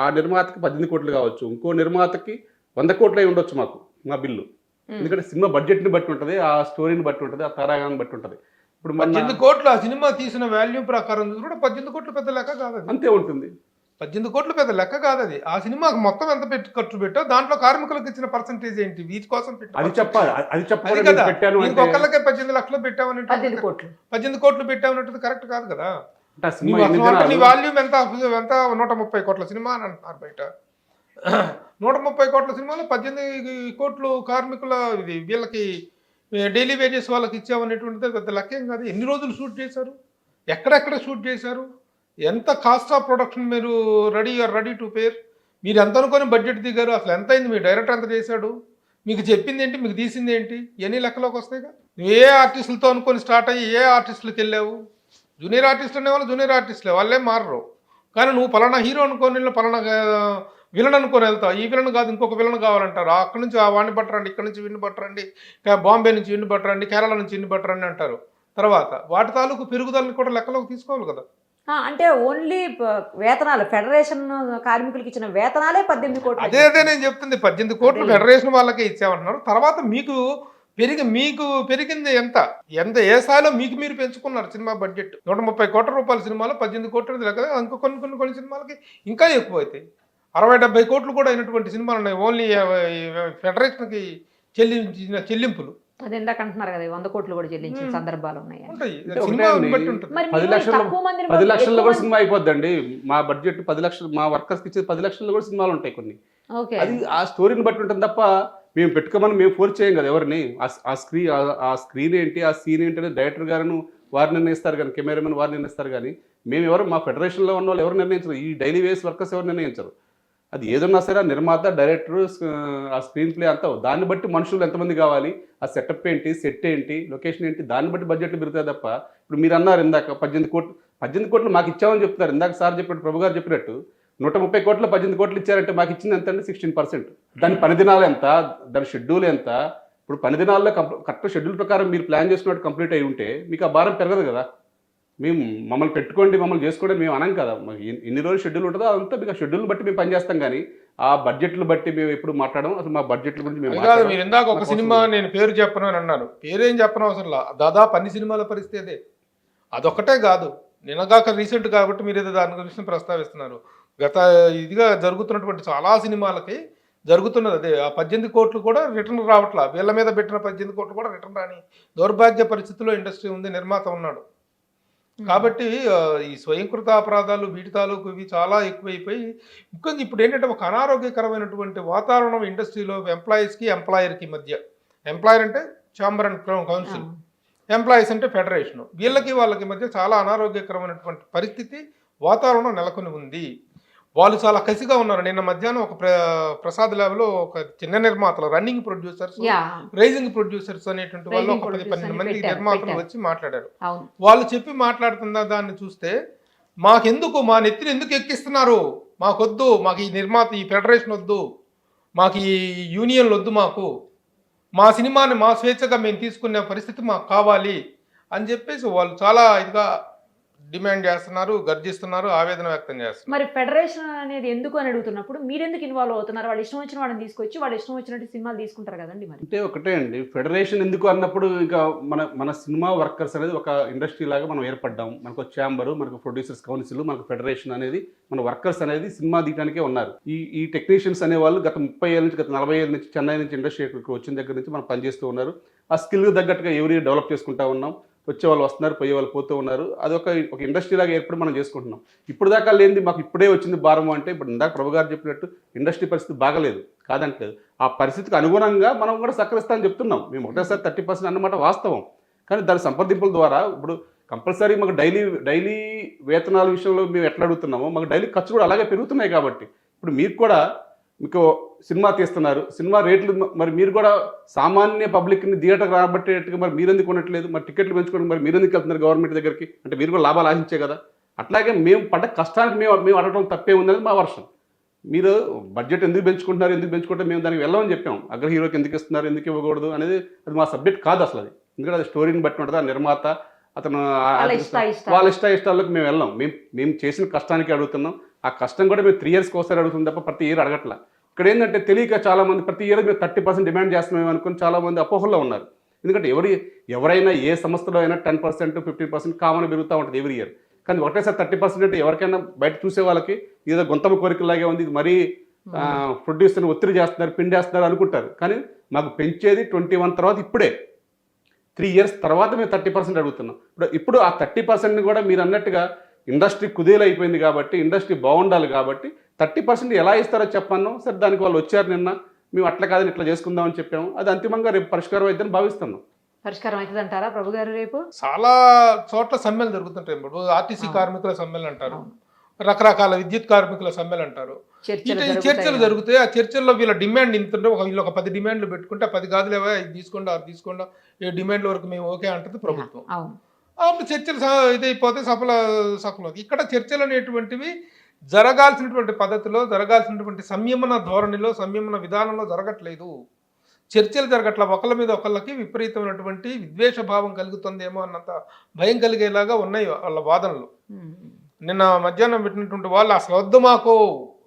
ఆ నిర్మాతకి 18 కోట్లు కావచ్చు, ఇంకో నిర్మాతకి 100 కోట్లు అయి ఉండొచ్చు మాకు మా బిల్లు. ఎందుకంటే సినిమా బడ్జెట్ని బట్టి ఉంటుంది, ఆ స్టోరీని బట్టి ఉంటుంది, ఆ తారాగాన్ని బట్టి ఉంటుంది. ఇప్పుడు 18 కోట్లు ఆ సినిమా తీసిన వాల్యూ ప్రకారం కూడా 18 కోట్లు పెద్ద లెక్క కాదు, అంతే ఉంటుంది. 18 కోట్లు పెద్ద లెక్క కాదు అది. ఆ సినిమాకి మొత్తం ఎంత ఖర్చు పెట్టో దాంట్లో కార్మికులకు ఇచ్చిన పర్సెంటేజ్ ఏంటి, వీటి కోసం అది చెప్పాలి. ఒక్కళ్ళకే 18 లక్షలు పెట్టామని 18 కోట్లు పెట్టామన్నట్టు కరెక్ట్ కాదు కదా. నీ వాల్యూమ్ ఎంత 130 కోట్ల సినిమా అని అంటున్నారు బయట. 130 కోట్ల సినిమాలో 18 కోట్లు కార్మికుల వీళ్ళకి డైలీ వేజెస్ వాళ్ళకి ఇచ్చామనేటువంటిది పెద్ద లక్ష్యం కాదు. ఎన్ని రోజులు షూట్ చేశారు, ఎక్కడెక్కడ షూట్ చేశారు, ఎంత కాస్ట్ ఆఫ్ ప్రొడక్షన్ మీరు రెడీ టు పేర్, మీరు ఎంత అనుకొని బడ్జెట్ దిగారు, అసలు ఎంత అయింది, మీ డైరెక్టర్ ఎంత చేశాడు, మీకు చెప్పింది ఏంటి, మీకు తీసింది ఏంటి, ఇవన్నీ లెక్కలోకి వస్తాయిగా. నువ్వు ఏ ఆర్టిస్టులతో అనుకొని స్టార్ట్ అయ్యి ఏ ఆర్టిస్టులకు వెళ్ళావు? జూనియర్ ఆర్టిస్టులు అనేవాళ్ళు జూనియర్ ఆర్టిస్టులే, వాళ్ళే మారరు. కానీ నువ్వు పలానా హీరో అనుకోని పలానా విలన్ అనుకొని వెళ్తావు, ఈ విలన్ కాదు ఇంకొక విలన్ కావాలంటారు. అక్కడి నుంచి వాడిని పట్టరండి, ఇక్కడ నుంచి వీడిని పట్టరండి, బాంబే నుంచి వీడిని పట్టరండి, కేరళ నుంచి వీడిని పట్టరండి అంటారు. తర్వాత వాటి తాలూకు పెరుగుదలని కూడా లెక్కలోకి తీసుకోవాలి కదా. అంటే ఓన్లీ వేతనాలు, ఫెడరేషన్ కార్మికులకి ఇచ్చిన వేతనాలే 18 కోట్లు. అదే నేను చెప్తుంది, 18 కోట్లు ఫెడరేషన్ వాళ్ళకే ఇచ్చామంటున్నారు. తర్వాత మీకు పెరిగింది ఎంత ఏ స్థాయిలో మీకు మీరు పెంచుకున్నారు సినిమా బడ్జెట్. 130 కోట్ల రూపాయల సినిమాలో 18 కోట్లు లెక్క. ఇంకో కొన్ని సినిమాలకి ఇంకా ఎక్కువ అవుతాయి. 60-70 కోట్లు కూడా అయినటువంటి సినిమాలు ఉన్నాయి ఓన్లీ ఫెడరేషన్కి చెల్లించిన చెల్లింపులు. అది ఇందాక అంటున్నారు కదా, 100 కోట్లు కూడా చెల్లించిన సందర్భాలు ఉన్నాయి. 10 లక్షల్లో కూడా సినిమా అయిపోద్దండి. మా బడ్జెట్ 10 లక్షలు, మా వర్కర్స్కి ఇచ్చేది 10 లక్షల్లో కూడా సినిమాలు ఉంటాయి కొన్ని. అది ఆ స్టోరీని బట్టి ఉంటుంది తప్ప మేము పెట్టుకోమని మేము ఫోర్స్ చేయం కదా ఎవరిని. ఆ స్క్రీన్ ఏంటి, ఆ సీన్ ఏంటి అనేది డైరెక్టర్ గారు వారు నిర్ణయిస్తారు కానీ, కెమెరామెన్ వారు నిర్ణయిస్తారు కానీ మేము ఎవరు, మా ఫెడరేషన్లో ఉన్న వాళ్ళు ఎవరు నిర్ణయించరు. ఈ డైలీ వేస్ వర్కర్స్ ఎవరు నిర్ణయించరు. అది ఏదన్నా సరే ఆ నిర్మాత, డైరెక్టర్, ఆ స్క్రీన్ ప్లే అంతా దాన్ని బట్టి మనుషులు ఎంతమంది కావాలి, ఆ సెటప్ ఏంటి, సెట్ ఏంటి, లొకేషన్ ఏంటి, దాన్ని బట్టి బడ్జెట్లు పెరుగుతాయి తప్ప ఇప్పుడు మీరు అన్నారు ఇందాక 18 కోట్లు మాకు ఇచ్చామని చెప్తున్నారు. ఇందాక సార్ చెప్పినట్టు, ప్రభు గారు చెప్పినట్టు 130 కోట్లు 18 కోట్లు ఇచ్చారంటే మాకు ఇచ్చింది ఎంత అంటే 16%. దాని పని దినాలు ఎంత, దాని షెడ్యూల్ ఎంత. ఇప్పుడు పని దినాల్లో కరెక్ట్ షెడ్యూల్ ప్రకారం మీరు ప్లాన్ చేసుకున్నట్టు కంప్లీట్ అయి ఉంటే మీకు ఆ భారం పెరగదు కదా. మేము మమ్మల్ని పెట్టుకోండి, మమ్మల్ని చేసుకోండి మేము అనం కదా. మాకు ఎన్ని రోజులు షెడ్యూల్ ఉంటుందో అదంతా మీకు ఆ షెడ్యూల్ బట్టి మేము పనిచేస్తాం. కానీ ఆ బడ్జెట్లు బట్టి మేము ఎప్పుడు మాట్లాడడం, అసలు మా బడ్జెట్ల గురించి మేము కాదు. మీరు ఇందాక ఒక సినిమా నేను పేరు చెప్పను అని అన్నారు. పేరేం చెప్పను అవసరం లా, దాదాపు అన్ని సినిమాల పరిస్థితి అదే. అదొక్కటే కాదు, నిన్నగాక రీసెంట్ కాబట్టి మీరు ఏదో దాని గురించి ప్రస్తావిస్తున్నారు. గత ఇదిగా జరుగుతున్నటువంటి చాలా సినిమాలకి జరుగుతున్నది అదే. ఆ 18 కోట్లు కూడా రిటర్న్ రావట్లా. వీళ్ళ మీద పెట్టిన 18 కోట్లు కూడా రిటర్న్ రాని దౌర్భాగ్య పరిస్థితిలో ఇండస్ట్రీ ఉంది, నిర్మాత ఉన్నాడు. కాబట్టి ఈ స్వయంకృత అపరాధాలు వీటి తాలూకు ఇవి చాలా ఎక్కువైపోయి, ముఖ్యంగా ఇప్పుడు ఏంటంటే ఒక అనారోగ్యకరమైనటువంటి వాతావరణం ఇండస్ట్రీలో ఎంప్లాయీస్కి ఎంప్లాయర్కి మధ్య. ఎంప్లాయర్ అంటే ఛాంబర్ అండ్ కౌన్సిల్, ఎంప్లాయీస్ అంటే ఫెడరేషన్, వాళ్ళకి మధ్య చాలా అనారోగ్యకరమైనటువంటి పరిస్థితి వాతావరణం నెలకొని ఉంది. వాళ్ళు చాలా కసిగా ఉన్నారు. నిన్న మధ్యాహ్నం ఒక ప్రసాద్ ల్యాబ్లో ఒక చిన్న నిర్మాతలు, రన్నింగ్ ప్రొడ్యూసర్స్, రైజింగ్ ప్రొడ్యూసర్స్ అనేటువంటి వాళ్ళు ఒక 10-12 మంది నిర్మాతలు వచ్చి మాట్లాడారు. వాళ్ళు చెప్పి మాట్లాడుతున్న దాన్ని చూస్తే మాకెందుకు, మా నెత్తిని ఎందుకు ఎక్కిస్తున్నారు, మాకొద్దు, మాకు ఈ నిర్మాత, ఈ ఫెడరేషన్ వద్దు, మాకు ఈ యూనియన్లు వద్దు, మాకు మా సినిమాని మా స్వేచ్ఛగా మేము తీసుకునే పరిస్థితి మాకు కావాలి అని చెప్పేసి వాళ్ళు చాలా ఇదిగా డిమాండ్ చేస్తున్నారు, గర్జిస్తున్నారు, ఆవేదన వ్యక్తం చేస్తున్నారు. మరి ఫెడరేషన్ అనేది ఎందుకు అని అడుగుతున్నప్పుడు మీరు ఎందుకు ఇన్వాల్వ్ అవుతున్నారు? వాళ్ళు ఇష్టం వచ్చిన వాళ్ళని తీసుకొచ్చి వాళ్ళు ఇష్టం వచ్చినట్టు సినిమాలు తీసుకుంటారు కదండి. మరి అంటే ఒకటే అండి, ఫెడరేషన్ ఎందుకు అన్నప్పుడు ఇంకా మన సినిమా వర్కర్స్ అనేది ఒక ఇండస్ట్రీ లాగా మనం ఏర్పడ్డాం. మనకు ఛాంబరు, మనకు ప్రొడ్యూసర్స్ కౌన్సిల్, మనకు ఫెడరేషన్ అనేది, మన వర్కర్స్ అనేది సినిమా తీయడానికే ఉన్నారు. ఈ టెక్నీషియన్స్ అనేవాళ్ళు గత 30 ఏళ్ళ నుంచి, గత 40 ఏళ్ళ నుంచి చెన్నై నుంచి ఇండస్ట్రీ వచ్చిన దగ్గర నుంచి మనం పనిచేస్తూ ఉన్నారు. ఆ స్కిల్ తగ్గట్టుగా ఎవరి డెవలప్ చేసుకుంటూ ఉన్నాం. వచ్చే వాళ్ళు వస్తున్నారు, పోయే వాళ్ళు పోతూ ఉన్నారు. అది ఒక ఇండస్ట్రీ లాగా ఏర్పడి మనం చేసుకుంటున్నాం. ఇప్పుడు దాకా లేనిది మాకు ఇప్పుడే వచ్చింది భారం అంటే, ఇప్పుడు ఇందాక ప్రభు గారు చెప్పినట్టు ఇండస్ట్రీ పరిస్థితి బాగలేదు కాదంటలేదు. ఆ పరిస్థితికి అనుగుణంగా మనం కూడా సహకరిస్తామని చెప్తున్నాం. మేము ఒకటేసారి 30% అన్నమాట వాస్తవం. కానీ దాని సంప్రదింపుల ద్వారా ఇప్పుడు కంపల్సరీ మాకు డైలీ వేతనాల విషయంలో మేము ఎట్లా అడుగుతున్నామో మాకు డైలీ ఖర్చు కూడా అలాగే పెరుగుతున్నాయి. కాబట్టి ఇప్పుడు మీరు కూడా మీకు సినిమా తీస్తున్నారు, సినిమా రేట్లు మరి మీరు కూడా సామాన్య పబ్లిక్ని థియేటర్కి రాబట్టేట్టుగా మరి మీరు ఎందుకు కొనట్లేదు? మరి టికెట్లు పెంచుకోవడం మరి మీరు ఎందుకు వెళ్తున్నారు గవర్నమెంట్ దగ్గరికి? అంటే మీరు కూడా లాభాలు ఆశించే కదా. అట్లాగే మేము పడ్డ కష్టానికి మేము అడగడం తప్పే ఉందనేది మా వర్షం. మీరు బడ్జెట్ ఎందుకు పెంచుకుంటే మేము దానికి వెళ్ళమని చెప్పాం. అగ్ర హీరోకి ఎందుకు ఇస్తున్నారు, ఎందుకు ఇవ్వకూడదు అనేది అది మా సబ్జెక్ట్ కాదు అసలు. అది ఎందుకంటే అది స్టోరీని బట్టి ఉంటుంది. ఆ నిర్మాత అతను వాళ్ళ ఇష్టాలకు మేము వెళ్ళాం. మేము చేసిన కష్టానికి అడుగుతున్నాం. ఆ కష్టం కూడా మేము 3 yearsకి ఒకసారి అడుగుతుంది తప్ప ప్రతి ఇయర్ అడగట్లా. ఇక్కడ ఏంటంటే తెలియక చాలామంది ప్రతి ఇయర్ మేము 30% డిమాండ్ చేస్తున్నాం అనుకుని చాలామంది అపోహల్లో ఉన్నారు. ఎందుకంటే ఎవరైనా ఏ సంస్థలో అయినా 10%, 15% కామన్ పెరుగుతూ ఉంటుంది ఎవ్రీ ఇయర్. కానీ ఒకటేసారి 30% అంటే ఎవరికైనా బయట చూసే వాళ్ళకి ఏదో గొంతమ కోరికలాగే ఉంది, ఇది మరీ ప్రొడ్యూసర్ని ఒత్తిడి చేస్తున్నారు, పిండేస్తున్నారు అనుకుంటారు. కానీ మాకు పెంచేది 21 తర్వాత, ఇప్పుడే 3 years తర్వాత మేము 30% అడుగుతున్నాం. ఇప్పుడు ఆ 30%ని కూడా మీరు అన్నట్టుగా ఇండస్ట్రీ కుదేలు అయిపోయింది కాబట్టి, ఇండస్ట్రీ బాగుండాలి కాబట్టి 30% ఎలా ఇస్తారో చెప్పాను. సరే దానికి వాళ్ళు వచ్చారు నిన్న, మేము అట్లా కాదని ఇట్లా చేసుకుందామని చెప్పాము. అది అంతిమంగా రేపు పరిష్కారం అవుతుందని భావిస్తున్నాం. పరిష్కారం అవుతుంది అంటారా ప్రభు గారు? రేపు చాలా చోట్ల సమ్మెలు జరుగుతుంటాయి. ఇప్పుడు ఆర్టీసీ కార్మికుల సమ్మెలు అంటారు, రకరకాల విద్యుత్ కార్మికుల సమ్మెలు అంటారు. ఈ చర్చలు జరుగుతాయి. ఆ చర్చల్లో వీళ్ళ డిమాండ్ ఇంతుంటే వీళ్ళు ఒక 10 డిమాండ్లు పెట్టుకుంటే 10 కాదులేవా, ఇది తీసుకోండి, అది తీసుకోండి, ఏ డిమాండ్ల వరకు మేము ఓకే అంటుంది ప్రభుత్వం. అప్పుడు చర్చలు ఇదైపోతే సఫలం. ఇక్కడ చర్చలు అనేటువంటివి జరగాల్సినటువంటి పద్ధతిలో, జరగాల్సినటువంటి సంయమన ధోరణిలో, సంయమన విధానంలో జరగట్లేదు. చర్చలు జరగట్ల. ఒకళ్ళ మీద ఒకళ్ళకి విపరీతమైనటువంటి విద్వేష భావం కలుగుతుందేమో అన్నంత భయం కలిగేలాగా ఉన్నాయి వాళ్ళ వాదనలు. నిన్న మధ్యాహ్నం పెట్టినటువంటి వాళ్ళు అసలు వద్దు మాకు,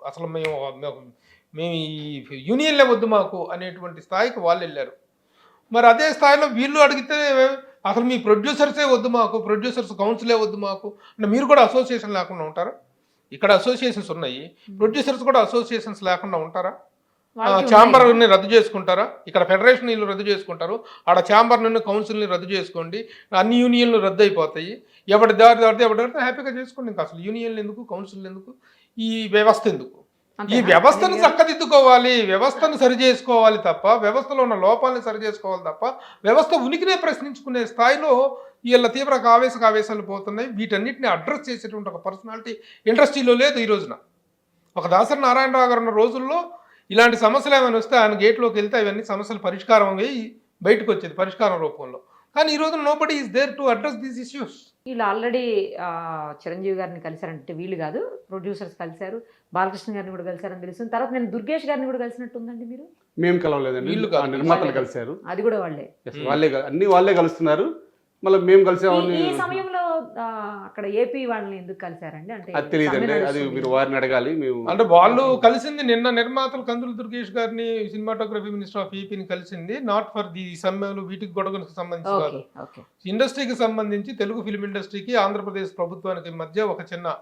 అసలు మేము ఈ యూనియన్లే వద్దు మాకు అనేటువంటి స్థాయికి వాళ్ళు వెళ్ళారు. మరి అదే స్థాయిలో వీళ్ళు అడిగితే అసలు మీ ప్రొడ్యూసర్సే వద్దు మాకు, ప్రొడ్యూసర్స్ కౌన్సిలే వద్దు మాకు అంటే మీరు కూడా అసోసియేషన్ లేకుండా ఉంటారా? ఇక్కడ అసోసియేషన్స్ ఉన్నాయి, ప్రొడ్యూసర్స్ కూడా అసోసియేషన్స్ లేకుండా ఉంటారా? ఛాంబర్ని రద్దు చేసుకుంటారా? ఇక్కడ ఫెడరేషన్ వీళ్ళు రద్దు చేసుకుంటారు, ఆడ ఛాంబర్ నుండి కౌన్సిల్ని రద్దు చేసుకోండి, అన్ని యూనియన్లు రద్దు అయిపోతాయి. ఎవరి దారితే హ్యాపీగా చేసుకోండి. ఇంకా అసలు యూనియన్లు ఎందుకు, కౌన్సిల్ ఎందుకు, ఈ వ్యవస్థ ఎందుకు? ఈ వ్యవస్థను చక్కదిద్దుకోవాలి, వ్యవస్థను సరి చేసుకోవాలి తప్ప, వ్యవస్థలో ఉన్న లోపాలను సరి చేసుకోవాలి తప్ప, వ్యవస్థ ఉనికినే ప్రశ్నించుకునే స్థాయిలో వీళ్ళ తీవ్ర ఆవేశాలు పోతున్నాయి. వీటన్నిటిని అడ్రస్ చేసేటువంటి ఒక పర్సనాలిటీ ఇండస్ట్రీలో లేదు ఈ రోజున. ఒక దాసరి నారాయణరావు గారు ఉన్న రోజుల్లో ఇలాంటి సమస్యలు ఏమైనా వస్తే ఆయన గేట్లోకి వెళ్తే అవన్నీ సమస్యలు పరిష్కారం అయ్యి బయటకు వచ్చేది పరిష్కారం రూపంలో. కానీ ఈ రోజు nobody is there to address these issues. వీళ్ళు ఆల్రెడీ చిరంజీవి గారిని కలిశారంటే వీళ్ళు కాదు, ప్రొడ్యూసర్స్ కలిశారు, బాలకృష్ణ గారిని కూడా కలిశారని తెలుస్తుంది. తర్వాత నేను దుర్గేష్ గారిని కూడా కలిసినట్టుందండి మీరు. మేము కలవలేదండి, వీళ్ళు ఆ నిర్మాతలు కలిశారు. అది కూడా వాళ్ళే. Yes, అన్ని వాళ్ళే కలుస్తున్నారు. మళ్ళీ మేము కలిసామని ఈ సమయంలో అక్కడ ఏపీ వాళ్ళని ఎందుకు కలిశారండి? అంటే అది తెలియదండి, అది మీరు వారిని అడగాలి. మేము అంటే వాళ్ళు కలిసింది నిన్న నిర్మాతలు కందులు దుర్గేష్ గారిని, సినిమాటోగ్రఫీ మినిస్టర్ ఆఫ్ ఏపీని కలిసింది నాట్ ఫర్ ది సమ్మెలు వీటికి గొడవలకు సంబంధించి కాదు. ఇండస్ట్రీకి సంబంధించి తెలుగు ఫిల్మ్ ఇండస్ట్రీకి ఆంధ్రప్రదేశ్ ప్రభుత్వానికి మధ్య ఒక చిన్న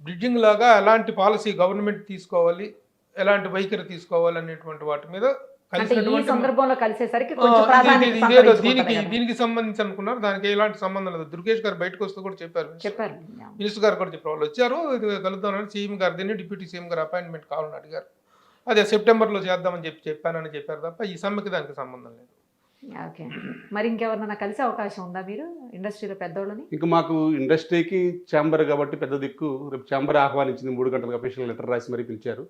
బ్రిడ్జింగ్ లాగా ఎలాంటి పాలసీ గవర్నమెంట్ తీసుకోవాలి, ఎలాంటి వైఖరి తీసుకోవాలి అనేటువంటి వాటి మీద సందర్భంలో కలిసేసరికి దీనికి సంబంధించి అనుకున్నారు. దానికి ఎలాంటి సంబంధం లేదు. దుర్గేష్ గారు బయటకు వస్తూ కూడా చెప్పారు, మినిస్టర్ గారు కూడా చెప్పారు వాళ్ళు వచ్చారు కలుద్దామని. సీఎం గారు దీన్ని డిప్యూటీ సీఎం గారు అపాయింట్మెంట్ కావాలని అడిగారు. అదే సెప్టెంబర్లో చేద్దామని చెప్పానని చెప్పారు తప్ప ఈ సమ్మెకి దానికి సంబంధం లేదు. ఓకే, మరి ఇంకెవరన్నా కలిసే అవకాశం ఉందా మీరు ఇండస్ట్రీలో పెద్దోళ్ళని? ఇంకా మాకు ఇండస్ట్రీకి ఛాంబర్ కాబట్టి పెద్ద దిక్కు. రేపు ఛాంబర్ ఆహ్వానించింది, 3 గంటలకు అఫీషియల్ లెటర్ రాసి మరీ పిలిచారు.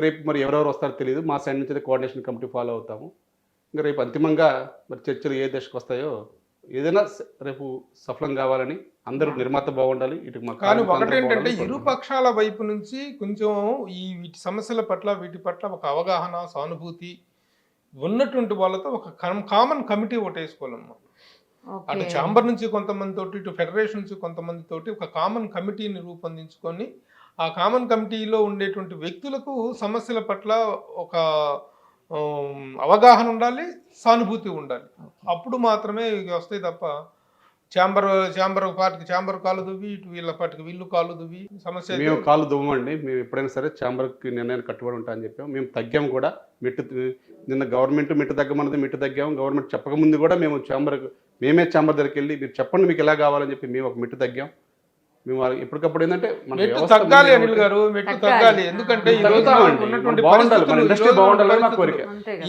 రేపు మరి ఎవరెవరు వస్తారో తెలియదు. మా సైడ్ నుంచి కోఆర్డినేషన్ కమిటీ ఫాలో అవుతాము. ఇంకా రేపు అంతిమంగా మరి చర్చలు ఏ దశకు వస్తాయో ఏదైనా రేపు సఫలం కావాలని అందరూ నిర్మాత బాగుండాలి. ఇటు మా కానీ ఒకటి ఏంటంటే ఇరు పక్షాల వైపు నుంచి కొంచెం వీటి సమస్యల పట్ల వీటి పట్ల ఒక అవగాహన, సానుభూతి ఉన్నటువంటి వాళ్ళతో ఒక కామన్ కమిటీ ఒకటి వేసుకోవాలమ్మా. అటు ఛాంబర్ నుంచి కొంతమంది తోటి, ఇటు ఫెడరేషన్ నుంచి కొంతమంది తోటి ఒక కామన్ కమిటీని రూపొందించుకొని ఆ కామన్ కమిటీలో ఉండేటువంటి వ్యక్తులకు సమస్యల పట్ల ఒక అవగాహన ఉండాలి, సానుభూతి ఉండాలి. అప్పుడు మాత్రమే వస్తాయి తప్ప ఛాంబర్ పార్టీకి ఛాంబర్ కాలు దువ్వి, ఇటు వీళ్ళ పార్టీకి వీళ్ళు కాలు దువ్వి సమస్య. మేము కాలు దువ్వమండి. మేము ఎప్పుడైనా సరే ఛాంబర్కి నిర్ణయాన్ని కట్టుబడి ఉంటా అని చెప్పాము. మేము తగ్గాము కూడా. నిన్న గవర్నమెంట్ మెట్టు తగ్గమన్నది మెట్టు తగ్గాము. గవర్నమెంట్ చెప్పకముందు కూడా మేము మేమే ఛాంబర్ దగ్గరికి వెళ్ళి మీరు చెప్పండి మీకు ఎలా కావాలని చెప్పి మేము ఒక మెట్టు తగ్గాం. మేము ఎప్పటికప్పుడు ఏంటంటే మెట్టు తగ్గాలి అనిల్ గారు, మెట్టు తగ్గాలి. ఎందుకంటే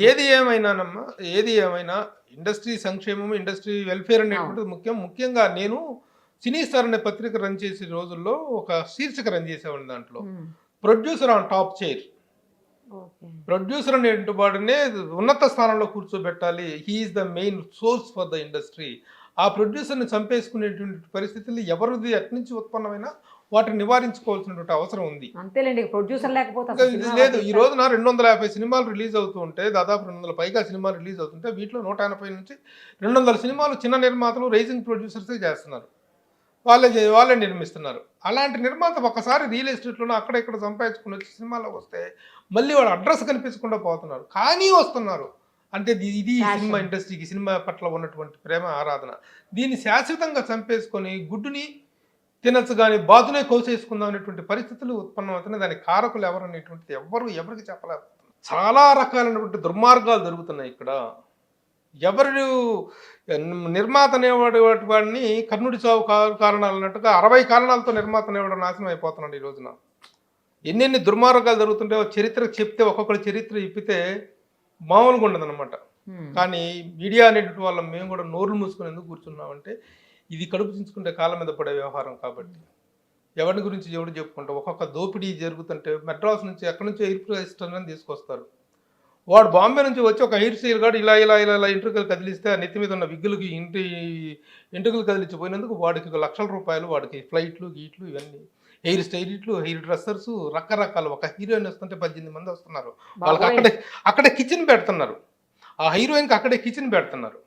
ఏది ఏమైనానమ్మా, ఏది ఏమైనా ఇండస్ట్రీ సంక్షేమం, ఇండస్ట్రీ వెల్ఫేర్ అనేటువంటిది ముఖ్యంగా నేను సినీ స్టార్ అనే పత్రిక రన్ చేసే రోజుల్లో ఒక శీర్షిక రన్ చేసేవాడిని. దాంట్లో producer on top chair. Producer అనేటువంటి వాడినే ఉన్నత స్థానంలో కూర్చోబెట్టాలి. He's the main source for the industry. ఆ ప్రొడ్యూసర్ని చంపేసుకునేటువంటి పరిస్థితులు ఎవరిది ఎటు నుంచి ఉత్పన్నమైనా వాటిని నివారించుకోవాల్సినటువంటి అవసరం ఉంది. అంతేలేండి, ప్రొడ్యూసర్ లేకపోతే లేదు. ఈ రోజున 250 సినిమాలు రిలీజ్ అవుతూ ఉంటే, దాదాపు 200 పైగా సినిమాలు రిలీజ్ అవుతుంటే వీటిలో 180 నుంచి 200 సినిమాలు చిన్న నిర్మాతలు, రైజింగ్ ప్రొడ్యూసర్సే చేస్తున్నారు. వాళ్ళే నిర్మిస్తున్నారు. అలాంటి నిర్మాత ఒకసారి రియల్ ఎస్టేట్లోనే అక్కడ ఇక్కడ సంపాదించుకుని వచ్చి సినిమాలోకి వస్తే మళ్ళీ వాడు అడ్రస్ కనిపించకుండా పోతున్నారు. కానీ వస్తున్నారు అంటే ఇది సినిమా ఇండస్ట్రీకి, సినిమా పట్ల ఉన్నటువంటి ప్రేమ, ఆరాధన. దీన్ని శాశ్వతంగా చంపేసుకొని గుడ్డుని తినచ్చు కానీ బాతునే కోసేసుకుందాం అనేటువంటి పరిస్థితులు ఉత్పన్నమవుతున్నాయి. దానికి కారకులు ఎవరు అనేటువంటిది ఎవరికి చెప్పలేదు. చాలా రకాలైనటువంటి దుర్మార్గాలు జరుగుతున్నాయి ఇక్కడ. ఎవరు నిర్మాత అనేవాడు వాడిని కర్ణుడి చావు కారణాలు అన్నట్టుగా 60 కారణాలతో నిర్మాత అనేవాడు నాశనం అయిపోతున్నాడు ఈ రోజున. ఎన్నెన్ని దుర్మార్గాలు జరుగుతుంటే చరిత్ర చెప్తే ఒక్కొక్కరి చరిత్ర ఇప్పితే మామూలుగా ఉండదన్నమాట. కానీ మీడియా అనేటువంటి వాళ్ళం మేము కూడా నోర్లు మూసుకొని ఎందుకు కూర్చున్నామంటే ఇది కడుపు చించుకుంటే కాళ్ళ మీద పడే వ్యవహారం కాబట్టి. ఎవరి గురించి ఎవడు చెప్పుకుంటా ఒక్కొక్క దోపిడీ జరుగుతుంటే మెడ్రాస్ నుంచి ఎక్కడి నుంచో ఎయిర్ ప్రెసిడెంట్ అని తీసుకొస్తారు. వాడు బాంబే నుంచి వచ్చి ఒక హెయిర్ స్టైల్ గాడు ఇలా ఇంటర్వ్యూలు కదిలిస్తే ఆ నెత్తి మీద ఉన్న విగ్గులకి ఇంటర్వ్యూలు కదిలించిపోయినందుకు వాడికి లక్షల రూపాయలు, వాడికి ఫ్లైట్లు గీట్లు ఇవన్నీ, హెయిర్ స్టైలిట్లు, హెయిర్ డ్రెస్సర్స్, రకరకాలు. ఒక హీరోయిన్ వస్తుంటే 18 మంది వస్తున్నారు. వాళ్ళకి అక్కడే కిచెన్ పెడుతున్నారు. ఆ హీరోయిన్కి అక్కడే కిచెన్ పెడుతున్నారు.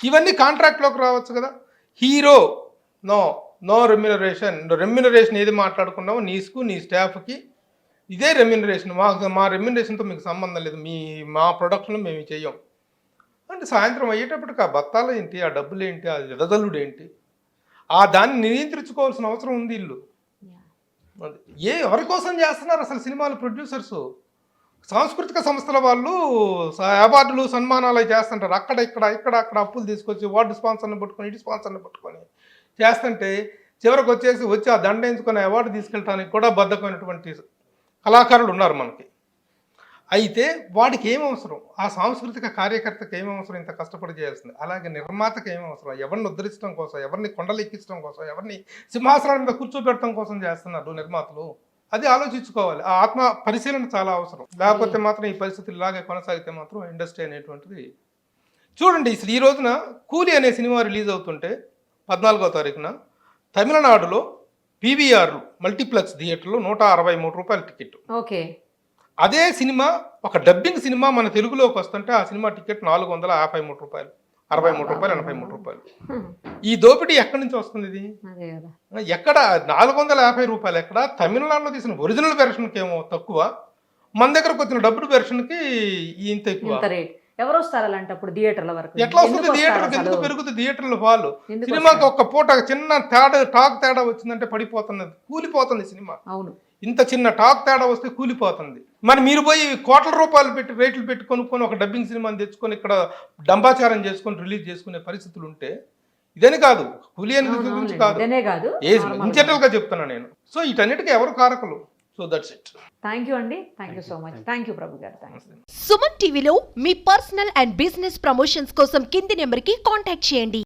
ఇవన్నీ కాంట్రాక్ట్లోకి రావచ్చు కదా. హీరో నో రెమ్యునరేషన్ ఏది మాట్లాడుకున్నామో నీకు నీ స్టాఫ్కి ఇదే రెమ్యునరేషన్. మా రెమ్యునరేషన్తో మీకు సంబంధం లేదు, మా ప్రొడక్షన్లో మేము చెయ్యం అంటే సాయంత్రం అయ్యేటప్పటికి ఆ బత్తాలు ఏంటి, ఆ డబ్బులు ఏంటి, ఆ ఎదదల్లుడు ఏంటి, ఆ దాన్ని నియంత్రించుకోవాల్సిన అవసరం ఉంది. ఇల్లు ఎవరి కోసం చేస్తున్నారు అసలు సినిమాలు ప్రొడ్యూసర్స్? సాంస్కృతిక సంస్థల వాళ్ళు అవార్డులు, సన్మానాలు చేస్తుంటారు. అక్కడ అప్పులు తీసుకొచ్చి వార్డు స్పాన్సర్ని పట్టుకొని, ఇటు స్పాన్సర్ని పట్టుకొని చేస్తుంటే చివరికి వచ్చి ఆ దండ ఎంచుకొని అవార్డు తీసుకెళ్ళడానికి కూడా బద్ధకమైనటువంటి కళాకారులు ఉన్నారు మనకి. అయితే వాడికి ఏం అవసరం? ఆ సాంస్కృతిక కార్యకర్తకి ఏం అవసరం ఇంత కష్టపడి చేయాల్సింది? అలాగే నిర్మాతకి ఏం అవసరం? ఎవరిని ఉద్ధరించడం కోసం, ఎవరిని కొండలు ఎక్కించడం కోసం, ఎవరిని సింహాసనాల మీద కూర్చోబెట్టడం కోసం చేస్తున్నారు నిర్మాతలు. అది ఆలోచించుకోవాలి. ఆ ఆత్మ పరిశీలన చాలా అవసరం. లేకపోతే మాత్రం ఈ పరిస్థితులు ఇలాగే కొనసాగితే మాత్రం ఇండస్ట్రీ అనేటువంటిది చూడండి. అసలు ఈ రోజున కూలీ అనే సినిమా రిలీజ్ అవుతుంటే 14వ తారీఖున తమిళనాడులో పీవీఆర్ మల్టీప్లెక్స్ థియేటర్లో 163 రూపాయల టికెట్. ఓకే. అదే సినిమా ఒక డబ్బింగ్ సినిమా మన తెలుగులోకి వస్తుంటే ఆ సినిమా టికెట్ 453 రూపాయలు, 63 రూపాయలు, 83 రూపాయలు. ఈ దోపిడీ ఎక్కడి నుంచి వస్తుంది? ఇది అదే కదా. ఎక్కడ 450 రూపాయలు ఎక్కడ? తమిళనాడులో తీసిన ఒరిజినల్ వెర్షన్కి ఏమో తక్కువ, మన దగ్గరకు వచ్చిన డబ్బుడు వెర్షన్కి ఇంత ఎక్కువ. ఇంత రేట్ ఎవరు వస్తారు అలాంటప్పుడు థియేటర్ల వరకు? ఎట్లా వస్తుంది? థియేటర్కి ఎందుకు పెరుగుతుంది? థియేటర్ల హాల్ ఎందుకు సినిమాకి ఒక్క పూట చిన్న టాక్ తేడా వచ్చిందంటే పడిపోతున్నది, కూలిపోతుంది సినిమా. అవును. ఇంత చిన్న టాక్ తేడా వస్తే కూలిపోతుంది. మరి మీరు పోయి కోట్ల రూపాయలు పెట్టి రేట్లు పెట్టి కొనుక్కొని ఒక డబ్బింగ్ సినిమాని తెచ్చుకొని ఇక్కడ డంబాచారం చేసుకొని రిలీజ్ చేసుకునే పరిస్థితులు ఉంటే ఇదని కాదు, కూలి అనేది గురించి కాదు, ఇదనే కాదు, ఇన్ జనరల్ గా చెప్తున్నా నేను. సో వీటన్నిటికీ ఎవరు కారకులు? So that's it. Thank you అండి. Thank you so much. Thank you Prabhu గారు. థ్యాంక్స్. సుమన్ టీవీలో మీ పర్సనల్ అండ్ బిజినెస్ ప్రమోషన్స్ కోసం కింది నెంబర్కి కాంటాక్ట్ చేయండి.